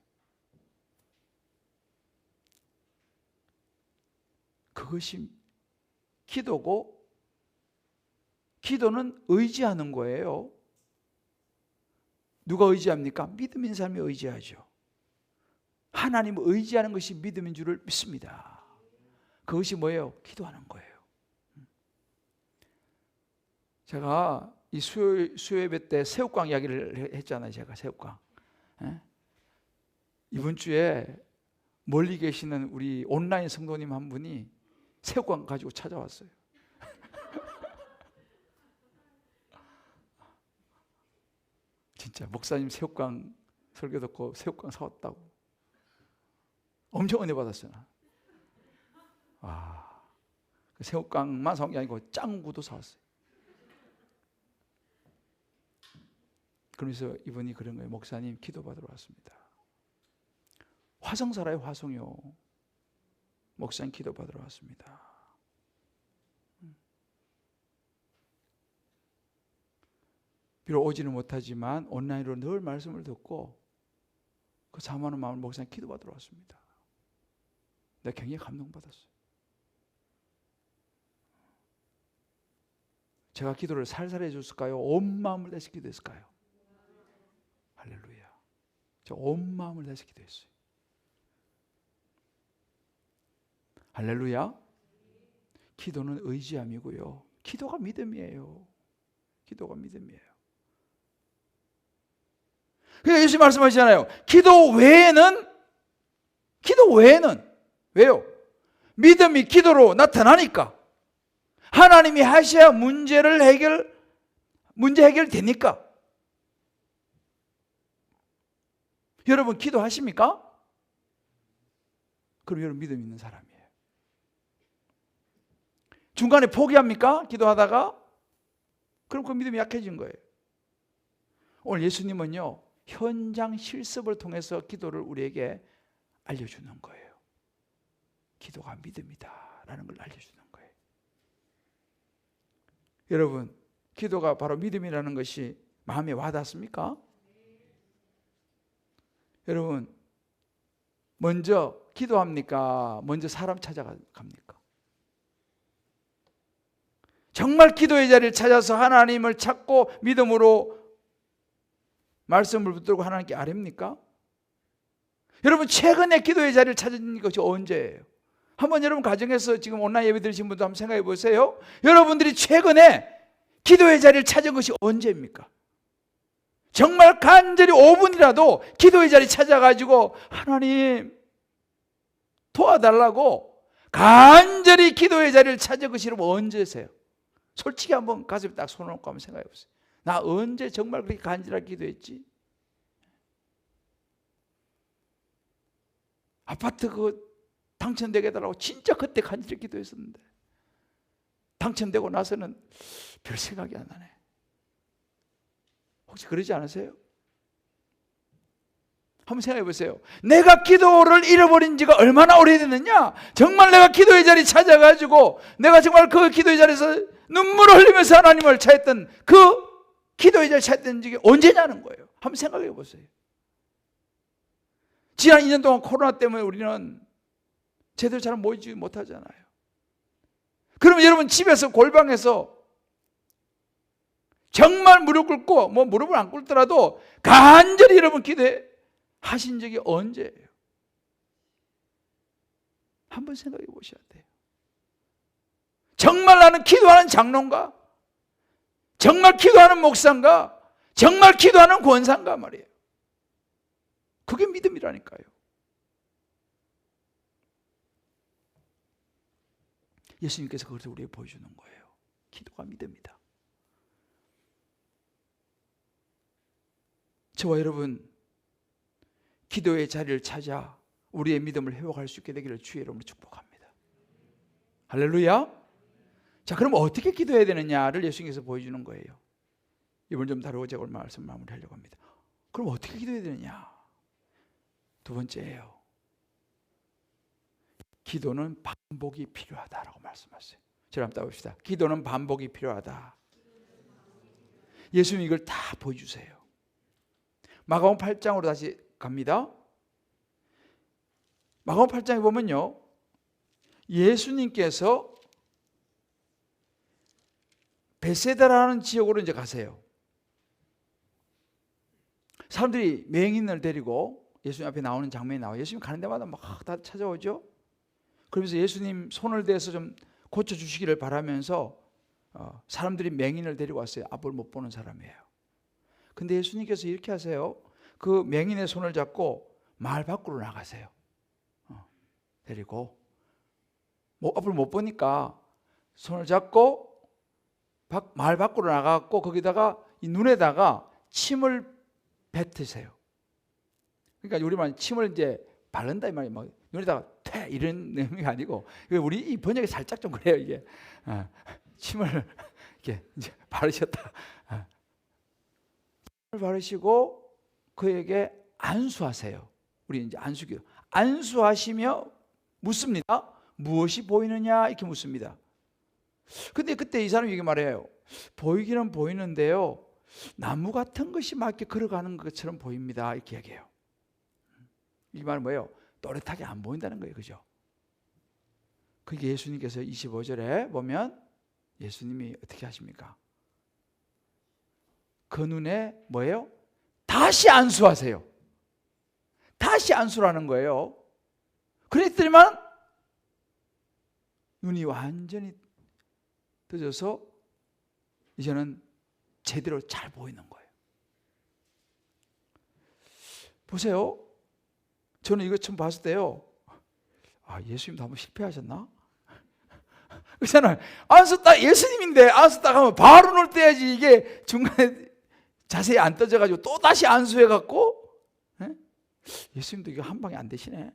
그것이 기도고, 기도는 의지하는 거예요. 누가 의지합니까? 믿음 있는 사람이 의지하죠. 하나님을 의지하는 것이 믿음인 줄을 믿습니다. 그것이 뭐예요? 기도하는 거예요. 제가 이 수요 예배 때 새우깡 이야기를 했잖아요. 제가 새우깡. 이번 주에 멀리 계시는 우리 온라인 성도님 한 분이 새우깡 가지고 찾아왔어요. 진짜 목사님 새우깡 설교 듣고 새우깡 사왔다고. 엄청 은혜 받았어요. 그 새우깡만 사온 게 아니고 짱구도 사왔어요. 그러면서 이분이 그런 거예요. 목사님 기도받으러 왔습니다. 화성 살아요. 화성이요. 목사님 기도받으러 왔습니다. 비록 오지는 못하지만 온라인으로 늘 말씀을 듣고 그 사모하는 마음을 목사님 기도받으러 왔습니다. 내가 굉장히 감동받았어요. 제가 기도를 살살 해줬을까요? 온 마음을 다해서 기도했을까요? 할렐루야. 저 온 마음을 다해서 기도했어요. 할렐루야. 기도는 의지함이고요. 기도가 믿음이에요. 기도가 믿음이에요. 그러니까 예수님 말씀하시잖아요. 기도 외에는 왜요? 믿음이 기도로 나타나니까. 하나님이 하셔야 문제 해결되니까. 여러분 기도하십니까? 그럼 여러분 믿음 있는 사람이에요. 중간에 포기합니까? 기도하다가? 그럼 그 믿음이 약해진 거예요. 오늘 예수님은요, 현장 실습을 통해서 기도를 우리에게 알려주는 거예요. 기도가 믿음이다 라는 걸 알려주는 거예요. 여러분, 기도가 바로 믿음이라는 것이 마음에 와닿습니까? 여러분, 먼저 기도합니까? 먼저 사람 찾아갑니까? 정말 기도의 자리를 찾아서 하나님을 찾고 믿음으로 말씀을 붙들고 하나님께 아뢰입니까? 여러분, 최근에 기도의 자리를 찾은 것이 언제예요? 한번 여러분 가정에서 지금 온라인 예배 드리신 분도 한번 생각해 보세요. 여러분들이 최근에 기도의 자리를 찾은 것이 언제입니까? 정말 간절히 5분이라도 기도의 자리 찾아가지고 하나님 도와달라고 간절히 기도의 자리를 찾은 것이 여러분 언제세요? 솔직히 한번 가슴에 딱 손을 얹고 한번 생각해 보세요. 나 언제 정말 그렇게 간절하게 기도했지? 아파트 당첨되게 해달라고 진짜 그때 간절히 기도했었는데 당첨되고 나서는 별 생각이 안 나네. 혹시 그러지 않으세요? 한번 생각해 보세요. 내가 기도를 잃어버린 지가 얼마나 오래됐느냐? 정말 내가 기도의 자리 찾아가지고 내가 정말 그 기도의 자리에서 눈물을 흘리면서 하나님을 찾았던 그 기도의 자리 찾았던 적이 언제냐는 거예요. 한번 생각해 보세요. 지난 2년 동안 코로나 때문에 우리는 제대로 잘 모이지 못하잖아요. 그러면 여러분 집에서 골방에서 정말 무릎 꿇고 무릎을 안 꿇더라도 간절히 여러분 기도하신 적이 언제예요? 한번 생각해 보셔야 돼요. 정말 나는 기도하는 장로인가? 정말 기도하는 목사인가? 정말 기도하는 권사인가 말이에요. 그게 믿음이라니까요. 예수님께서 그것을 우리에게 보여주는 거예요. 기도가 믿음이다. 저와 여러분 기도의 자리를 찾아 우리의 믿음을 회복할 수 있게 되기를 주의 이름으로 축복합니다. 할렐루야. 자, 그럼 어떻게 기도해야 되느냐를 예수님께서 보여주는 거예요. 이번 좀 다루고 제가 오늘 말씀 마무리하려고 합니다. 그럼 어떻게 기도해야 되느냐? 두 번째예요. 기도는 반복이 필요하다라고 말씀하세요. 저를 한번 따봅시다. 기도는 반복이 필요하다. 예수님 이걸 다 보여주세요. 마가복음 8장으로 다시 갑니다. 마가복음 8장에 보면요, 예수님께서 베세다라는 지역으로 이제 가세요. 사람들이 맹인을 데리고 예수님 앞에 나오는 장면이 나와요. 예수님 가는 데마다 막 다 찾아오죠. 그러면서 예수님 손을 대서 좀 고쳐주시기를 바라면서 사람들이 맹인을 데리고 왔어요. 앞을 못 보는 사람이에요. 근데 예수님께서 이렇게 하세요. 그 맹인의 손을 잡고 마을 밖으로 나가세요. 데리고 앞을 못 보니까 손을 잡고 마을 밖으로 나가고 거기다가 이 눈에다가 침을 뱉으세요. 그러니까 우리말 침을 이제 바른다 이 말이 막 눈에다가 퇴 이런 의미가 아니고, 우리 이 번역이 살짝 좀 그래요. 이게 침을 이렇게 이제 바르셨다. 침을 바르시고 그에게 안수하세요. 우리 이제 안수기도. 안수하시며 묻습니다. 무엇이 보이느냐 이렇게 묻습니다. 근데 그때 이 사람이 이게 말해요. 보이기는 보이는데요, 나무 같은 것이 막 이렇게 걸어가는 것처럼 보입니다. 이렇게 얘기해요. 이 말은 뭐예요? 또렷하게 안 보인다는 거예요. 그죠? 그게 예수님께서 25절에 보면 예수님이 어떻게 하십니까? 그 눈에 뭐예요? 다시 안수하세요. 다시 안수라는 거예요. 그랬더니만 눈이 완전히 떠져서 이제는 제대로 잘 보이는 거예요. 보세요. 저는 이거 처음 봤을 때요, 예수님도 한번 실패하셨나? 그렇잖아요. 안수 딱 예수님인데 안수 딱 하면 바로 눈을 떼야지, 이게 중간에 자세히 안 떠져가지고 또 다시 안수해갖고, 예수님도 이거 한 방에 안 되시네.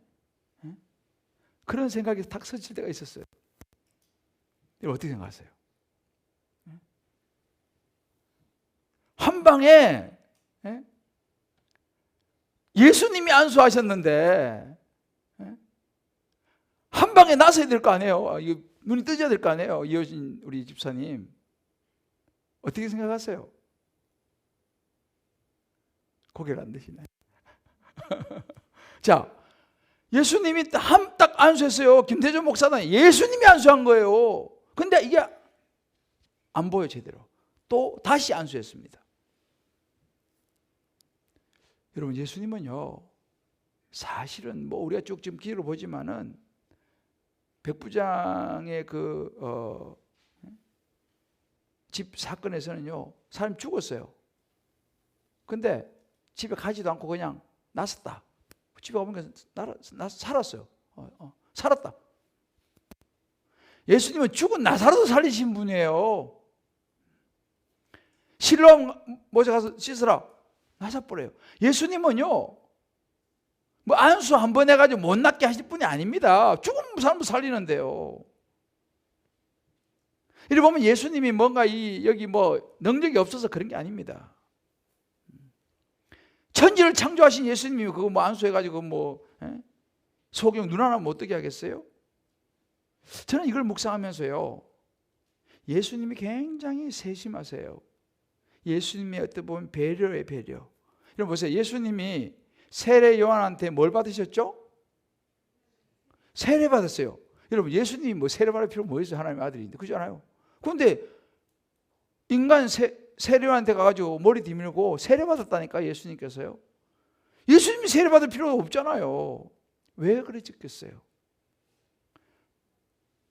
그런 생각이 탁 서칠 때가 있었어요. 어떻게 생각하세요? 한 방에 예수님이 안수하셨는데 한 방에 나서야 될 거 아니에요. 눈이 뜨져야 될 거 아니에요. 이효진 우리 집사님 어떻게 생각하세요? 고개를 안 드시네. 자, 예수님이 딱 안수했어요. 김태준 목사는 예수님이 안수한 거예요. 근데 이게 안 보여 제대로. 또 다시 안수했습니다. 여러분, 예수님은요, 사실은 뭐 우리가 쭉 지금 기록을 보지만은 백부장의 집 사건에서는요, 사람이 죽었어요. 근데 집에 가지도 않고 그냥 놨었다. 집에 가보니까 살았어요. 살았다. 예수님은 죽은 나사로도 살리신 분이에요. 실로암 모자 가서 씻으라. 나사뿌려요. 예수님은요, 뭐 안수 한 번 해가지고 못 낫게 하실 분이 아닙니다. 죽은 사람도 살리는데요. 이래 보면 예수님이 뭔가 여기 뭐 능력이 없어서 그런 게 아닙니다. 천지를 창조하신 예수님이 그거 뭐 안수해가지고 소경 눈 하나 못 뜨게 하겠어요? 저는 이걸 묵상하면서요, 예수님이 굉장히 세심하세요. 예수님의 어떻게 보면 배려의 배려. 여러분 보세요. 예수님이 세례 요한한테 뭘 받으셨죠? 세례 받았어요. 여러분, 예수님이 뭐 세례 받을 필요 뭐 있어요? 하나님의 아들인데. 그렇지 않아요? 그런데 인간 세례 요한한테 가가지고 머리 디밀고 세례 받았다니까, 예수님께서요. 예수님이 세례 받을 필요가 없잖아요. 왜 그랬겠어요?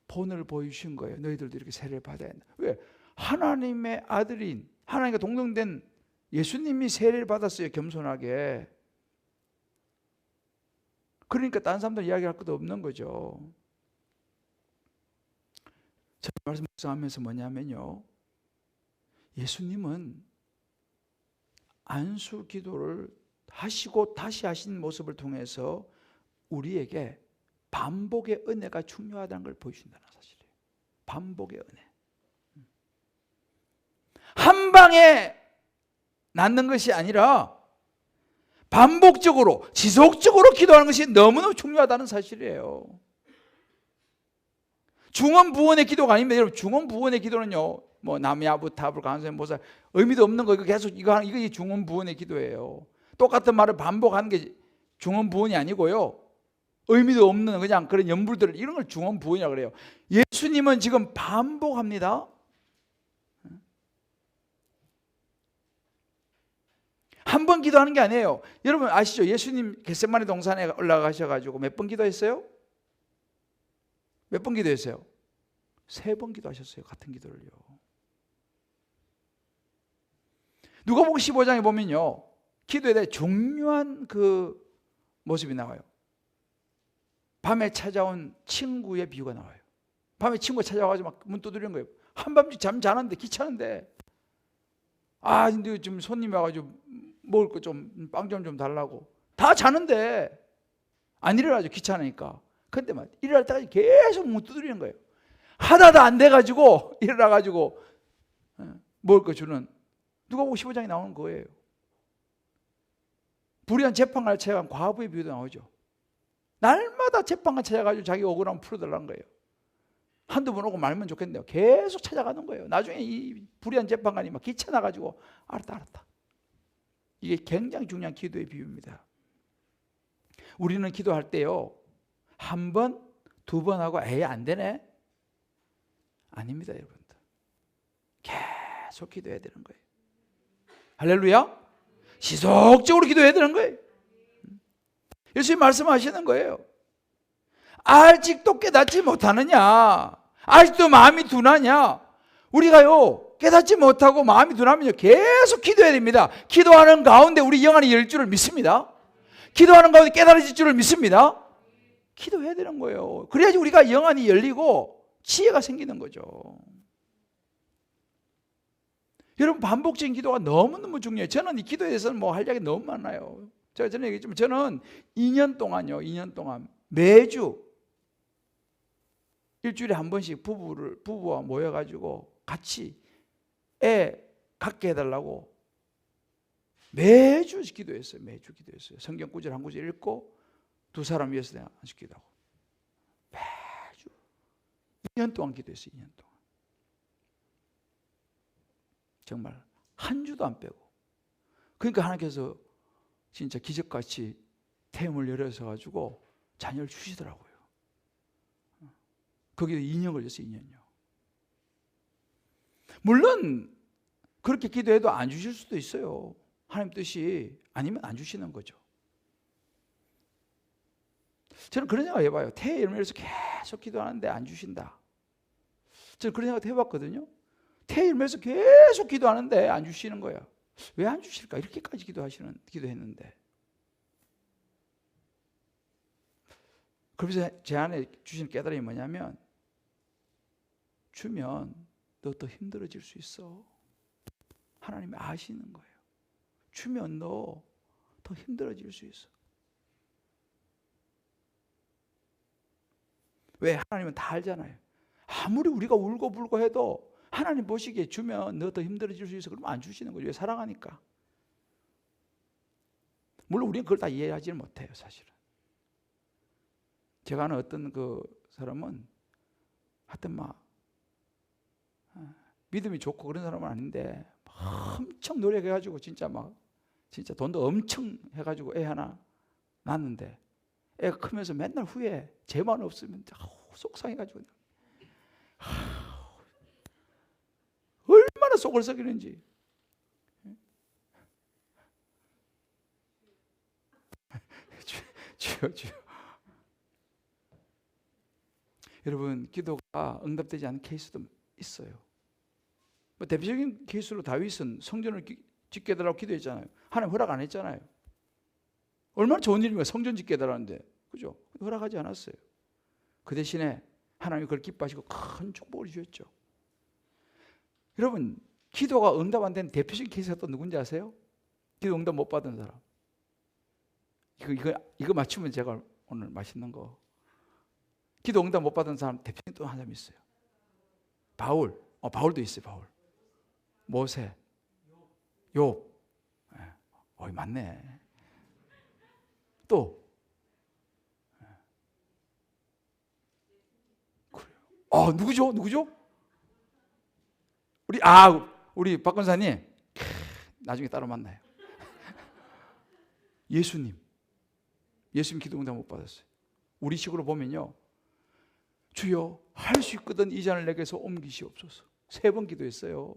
본을 보여주신 거예요. 너희들도 이렇게 세례를 받아야 한다. 왜? 하나님의 아들인, 하나님과 동등된 예수님이 세례를 받았어요. 겸손하게. 그러니까 다른 사람들 이야기할 것도 없는 거죠. 저 말씀 묵상하면서 뭐냐면요, 예수님은 안수 기도를 하시고 다시 하신 모습을 통해서 우리에게 반복의 은혜가 중요하다는 걸 보여준다는 사실이에요. 반복의 은혜. 한 방에 낫는 것이 아니라 반복적으로 지속적으로 기도하는 것이 너무너무 중요하다는 사실이에요. 중언부언의 기도가 아닙니다. 여러분, 중언부언의 기도는요, 뭐 남야부타불 간소현 보살 의미도 없는 거, 이거 계속 이거 중언부언의 기도예요. 똑같은 말을 반복하는 게 중언부언이 아니고요, 의미도 없는 그냥 그런 연불들, 이런 걸 중언부언이라고 그래요. 예수님은 지금 반복합니다. 한 번 기도하는 게 아니에요. 여러분 아시죠? 예수님 겟세마네 동산에 올라가셔가지고 몇 번 기도했어요? 몇 번 기도했어요? 3번 기도하셨어요. 같은 기도를요. 누가복음 15장에 보면요, 기도에 대해 중요한 그 모습이 나와요. 밤에 찾아온 친구의 비유가 나와요. 밤에 친구가 찾아와가지고 막 문 두드리는 거예요. 한밤중 잠 자는데, 귀찮은데, 아 근데 지금 손님이 와가지고 먹을 거 좀, 빵 좀 달라고. 다 자는데 안 일어나죠, 귀찮으니까. 근데 막 일어날 때까지 계속 문 두드리는 거예요. 하나도 안 돼가지고 일어나가지고 먹을 거 주는, 누가복음 15장에 나오는 거예요. 불의한 재판관을 찾아간 과부의 비유도 나오죠. 날마다 재판관 찾아가지고 자기 억울함 풀어달라는 거예요. 한두 번 오고 말면 좋겠는데요, 계속 찾아가는 거예요. 나중에 이 불의한 재판관이 막 귀찮아가지고 알았다. 이게 굉장히 중요한 기도의 비유입니다. 우리는 기도할 때요, 한 번, 2번 하고 에이 안 되네, 아닙니다. 여러분들, 계속 기도해야 되는 거예요. 할렐루야. 지속적으로 기도해야 되는 거예요. 예수님 말씀하시는 거예요. 아직도 깨닫지 못하느냐, 아직도 마음이 둔하냐. 우리가요 깨닫지 못하고 마음이 둔하면요 계속 기도해야 됩니다. 기도하는 가운데 우리 영안이 열 줄을 믿습니다. 기도하는 가운데 깨달아질 줄을 믿습니다. 기도해야 되는 거예요. 그래야지 우리가 영안이 열리고 지혜가 생기는 거죠. 여러분, 반복적인 기도가 너무너무 중요해요. 저는 이 기도에 대해서는 뭐 할 이야기 너무 많아요. 제가 전에 얘기했지만 저는 2년 동안요, 2년 동안 매주 일주일에 한 번씩 부부와 모여가지고 같이 애 갖게 해달라고 매주 기도했어요. 매주 기도했어요. 성경 구절 한 구절 읽고 2사람 위해서 내가 한씩 기도하고 매주 2년 동안 기도했어요. 2년 동안 정말 한 주도 안 빼고. 그러니까 하나님께서 진짜 기적같이 태음을 열어서 가지고 자녀를 주시더라고요. 거기도 2년 걸렸어요. 2년요. 물론 그렇게 기도해도 안 주실 수도 있어요. 하나님 뜻이 아니면 안 주시는 거죠. 저는 그런 생각 해봐요. 태의 열매로서 계속 기도하는데 안 주신다. 저는 그런 생각 해봤거든요. 태의 열매로서 계속 기도하는데 안 주시는 거야. 왜 안 주실까? 이렇게까지 기도했는데. 그래서 제 안에 주신 깨달음이 뭐냐면, 주면 너 더 힘들어질 수 있어. 하나님이 아시는 거예요. 주면 너 더 힘들어질 수 있어. 왜? 하나님은 다 알잖아요. 아무리 우리가 울고불고 해도 하나님 보시기에 주면 너 더 힘들어질 수 있어. 그러면 안 주시는 거죠. 왜? 사랑하니까. 물론 우리는 그걸 다 이해하지는 못해요, 사실은. 제가 아는 어떤 그 사람은 하여튼 막 믿음이 좋고 그런 사람은 아닌데 엄청 노력해가지고 진짜 돈도 엄청 해가지고 애 하나 낳았는데 애가 크면서 맨날 후에 제만 없으면 속상해가지고 얼마나 속을 썩이는지. 주여. 여러분, 기도가 응답되지 않은 케이스도 있어요. 대표적인 케이스로 다윗은 성전을 짓게 해달라고 기도했잖아요. 하나님 허락 안 했잖아요. 얼마나 좋은 일입니까? 성전 짓게 해달라는데. 그죠? 허락하지 않았어요. 그 대신에 하나님이 그걸 기뻐하시고 큰 축복을 주셨죠. 여러분, 기도가 응답 안 된 대표적인 케이스가 또 누군지 아세요? 기도 응답 못 받은 사람. 이거 맞추면 제가 오늘 맛있는 거. 기도 응답 못 받은 사람 대표적인 또 한 사람 있어요. 바울도 있어요. 바울. 모세. 욥. 어이 맞네. 또 그래요. 누구죠? 우리 박 권사님 나중에 따로 만나요. 예수님 기도 응답 못 받았어요. 우리 식으로 보면요, 주여 할 수 있거든 이 잔을 내게서 옮기시옵소서. 3번 기도했어요.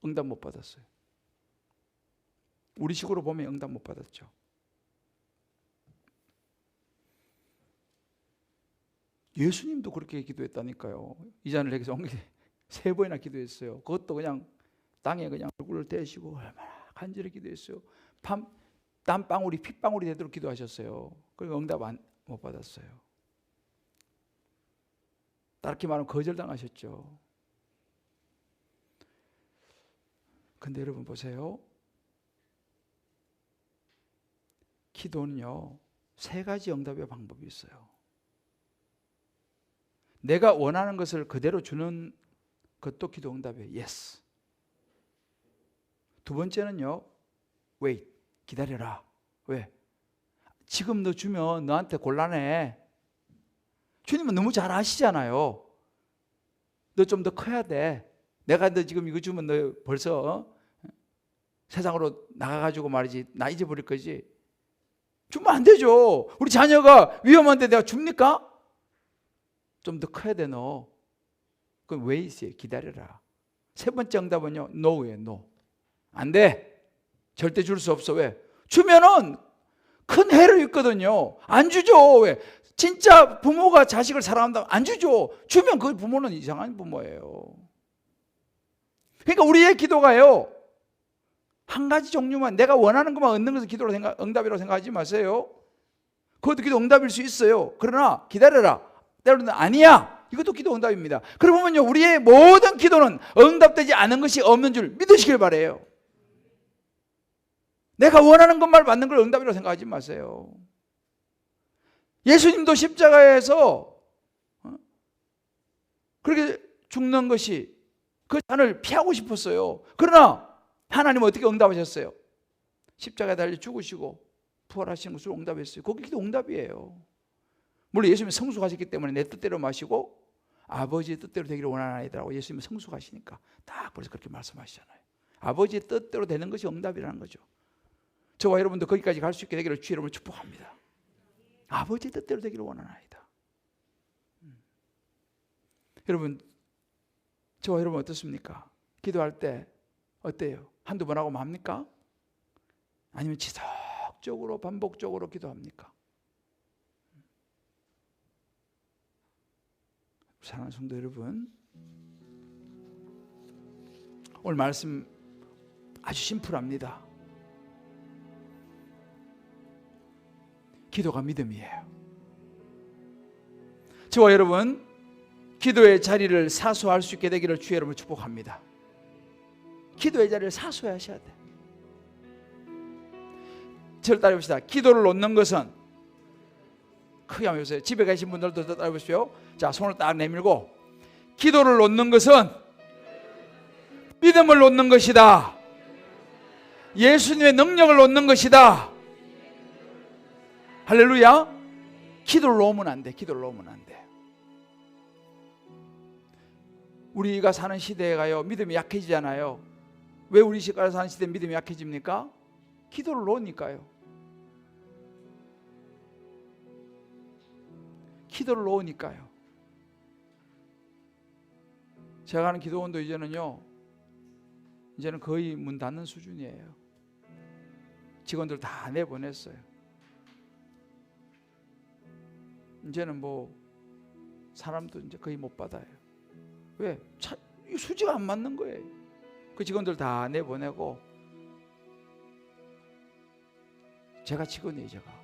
응답 못 받았어요. 우리 식으로 보면 응답 못 받았죠. 예수님도 그렇게 기도했다니까요. 이 잔을 내게서 옮기시 3번이나 기도했어요. 그것도 그냥 땅에 그냥 얼굴을 대시고 얼마나 간절히 기도했어요. 땀방울이 핏방울이 되도록 기도하셨어요. 그리고 응답 못 받았어요. 다르게 말하면 거절당하셨죠. 근데 여러분 보세요. 기도는요 3가지 응답의 방법이 있어요. 내가 원하는 것을 그대로 주는 것도 기도 응답이에요. Yes. 2번째는요 wait. 기다려라. 왜? 지금 너 주면 너한테 곤란해. 주님은 너무 잘 아시잖아요. 너 좀 더 커야 돼. 내가 너 지금 이거 주면 너 벌써 세상으로 나가가지고 말이지 나 잊어버릴 거지. 주면 안 되죠. 우리 자녀가 위험한데 내가 줍니까? 좀 더 커야 돼 너. 그럼 wait이에요. 기다려라. 3번째 응답은요 no예요. no. 안 돼. 절대 줄 수 없어. 왜? 주면은 큰 해를 입거든요. 안 주죠. 왜? 진짜 부모가 자식을 사랑한다면 안 주죠. 주면 그 부모는 이상한 부모예요. 그러니까 우리의 기도가요 한 가지 종류만, 내가 원하는 것만 얻는 것을 기도로 응답이라고 생각하지 마세요. 그것도 기도 응답일 수 있어요. 그러나 기다려라. 때로는 아니야. 이것도 기도 응답입니다. 그러면요 우리의 모든 기도는 응답되지 않은 것이 없는 줄 믿으시길 바라요. 내가 원하는 것만 받는 걸 응답이라고 생각하지 마세요. 예수님도 십자가에서 그렇게 죽는 것이 그 잔을 피하고 싶었어요. 그러나 하나님은 어떻게 응답하셨어요? 십자가에 달려 죽으시고 부활하시는 것으로 응답했어요. 그게 기도 응답이에요. 물론 예수님은 성숙하셨기 때문에 내 뜻대로 마시고 아버지의 뜻대로 되기를 원하나이다라고 예수님은 성숙하시니까 딱 벌써 그렇게 말씀하시잖아요. 아버지의 뜻대로 되는 것이 응답이라는 거죠. 저와 여러분도 거기까지 갈 수 있게 되기를 주의 이름으로 축복합니다. 아버지의 뜻대로 되기를 원하나이다. 여러분, 저와 여러분 어떻습니까? 기도할 때 어때요? 한두 번 하고 맙니까? 아니면 지속적으로 반복적으로 기도합니까? 사랑하는 성도 여러분, 오늘 말씀 아주 심플합니다. 기도가 믿음이에요. 저와 여러분 기도의 자리를 사수할 수 있게 되기를 주의 이름으로 축복합니다. 기도의 자리를 사수하셔야 돼. 저를 따라해봅시다. 기도를 놓는 것은, 크게 한번 해보세요. 집에 계신 분들도 따라해보십시오. 자, 손을 딱 내밀고, 기도를 놓는 것은 믿음을 놓는 것이다. 예수님의 능력을 놓는 것이다. 할렐루야. 기도를 놓으면 안 돼. 기도를 놓으면 안 돼. 우리가 사는 시대가요 믿음이 약해지잖아요. 왜 우리 시대가 사는 시대에 믿음이 약해집니까? 기도를 놓으니까요. 기도를 놓으니까요. 제가 하는 기도원도 이제는 거의 문 닫는 수준이에요. 직원들 다 내보냈어요. 이제는 뭐 사람도 이제 거의 못 받아요. 왜? 수지가 안 맞는 거예요. 그 직원들 다 내보내고 제가 직원이에요. 제가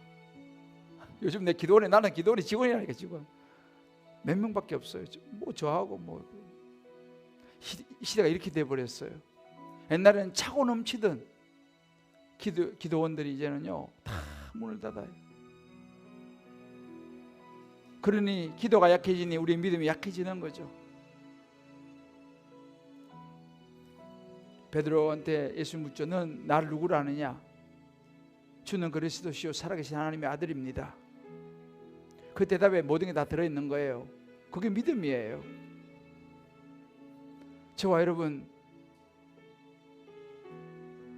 요즘 내 기도원에, 나는 기도원이 직원이라니까. 직원 몇 명밖에 없어요. 뭐 저하고 뭐 시대가 이렇게 돼버렸어요. 옛날에는 차고 넘치던 기도원들이 이제는요 다 문을 닫아요. 그러니 기도가 약해지니 우리의 믿음이 약해지는 거죠. 베드로한테 예수 묻죠. 넌 나를 누구로 아느냐? 주는 그리스도시요 살아계신 하나님의 아들입니다. 그 대답에 모든 게 다 들어있는 거예요. 그게 믿음이에요. 저와 여러분,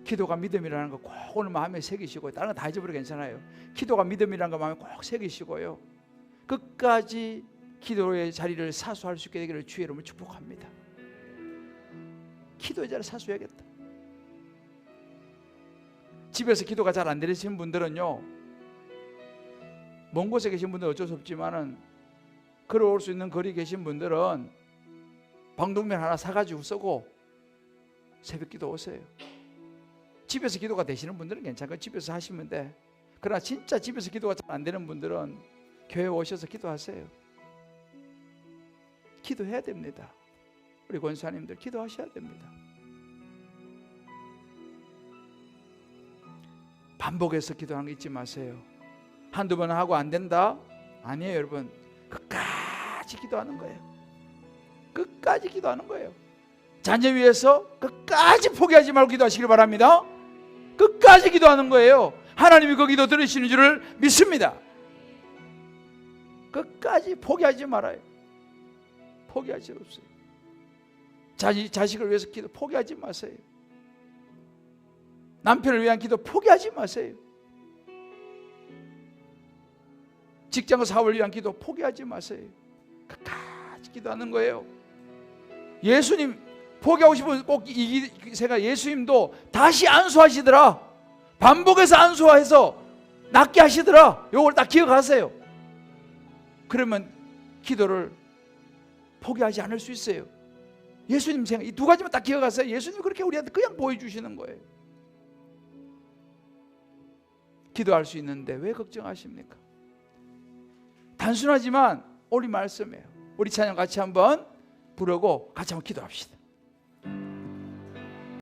기도가 믿음이라는 거 꼭 오늘 마음에 새기시고, 다른 거 다 잊어버려 괜찮아요. 기도가 믿음이라는 거 마음에 꼭 새기시고요, 끝까지 기도의 자리를 사수할 수 있게 되기를 주의 이름으로 축복합니다. 기도의 자리를 사수해야겠다. 집에서 기도가 잘 안 되시는 분들은요, 먼 곳에 계신 분들은 어쩔 수 없지만은 걸어올 수 있는 거리에 계신 분들은 방독면 하나 사가지고 쓰고 새벽 기도 오세요. 집에서 기도가 되시는 분들은 괜찮고 집에서 하시면 돼. 그러나 진짜 집에서 기도가 잘 안 되는 분들은 교회 오셔서 기도하세요. 기도해야 됩니다. 우리 권사님들 기도하셔야 됩니다. 반복해서 기도하는 거 잊지 마세요. 한두 번 하고 안 된다? 아니에요, 여러분. 끝까지 기도하는 거예요. 끝까지 기도하는 거예요. 자녀 위해서 끝까지 포기하지 말고 기도하시길 바랍니다. 끝까지 기도하는 거예요. 하나님이 그 기도 들으시는 줄을 믿습니다. 끝까지 포기하지 말아요. 포기하지 없어요. 자식을 위해서 기도 포기하지 마세요. 남편을 위한 기도 포기하지 마세요. 직장 사업을 위한 기도 포기하지 마세요. 끝까지 기도하는 거예요. 예수님 포기하고 싶으면 꼭 이 생각, 예수님도 다시 안수하시더라. 반복해서 안수해서 낫게 하시더라. 요걸 딱 기억하세요. 그러면 기도를 포기하지 않을 수 있어요. 예수님 생각, 이 두 가지만 딱 기억하세요. 예수님 그렇게 우리한테 그냥 보여주시는 거예요. 기도할 수 있는데 왜 걱정하십니까? 단순하지만 우리 말씀이에요. 우리 찬양 같이 한번 부르고 같이 한번 기도합시다.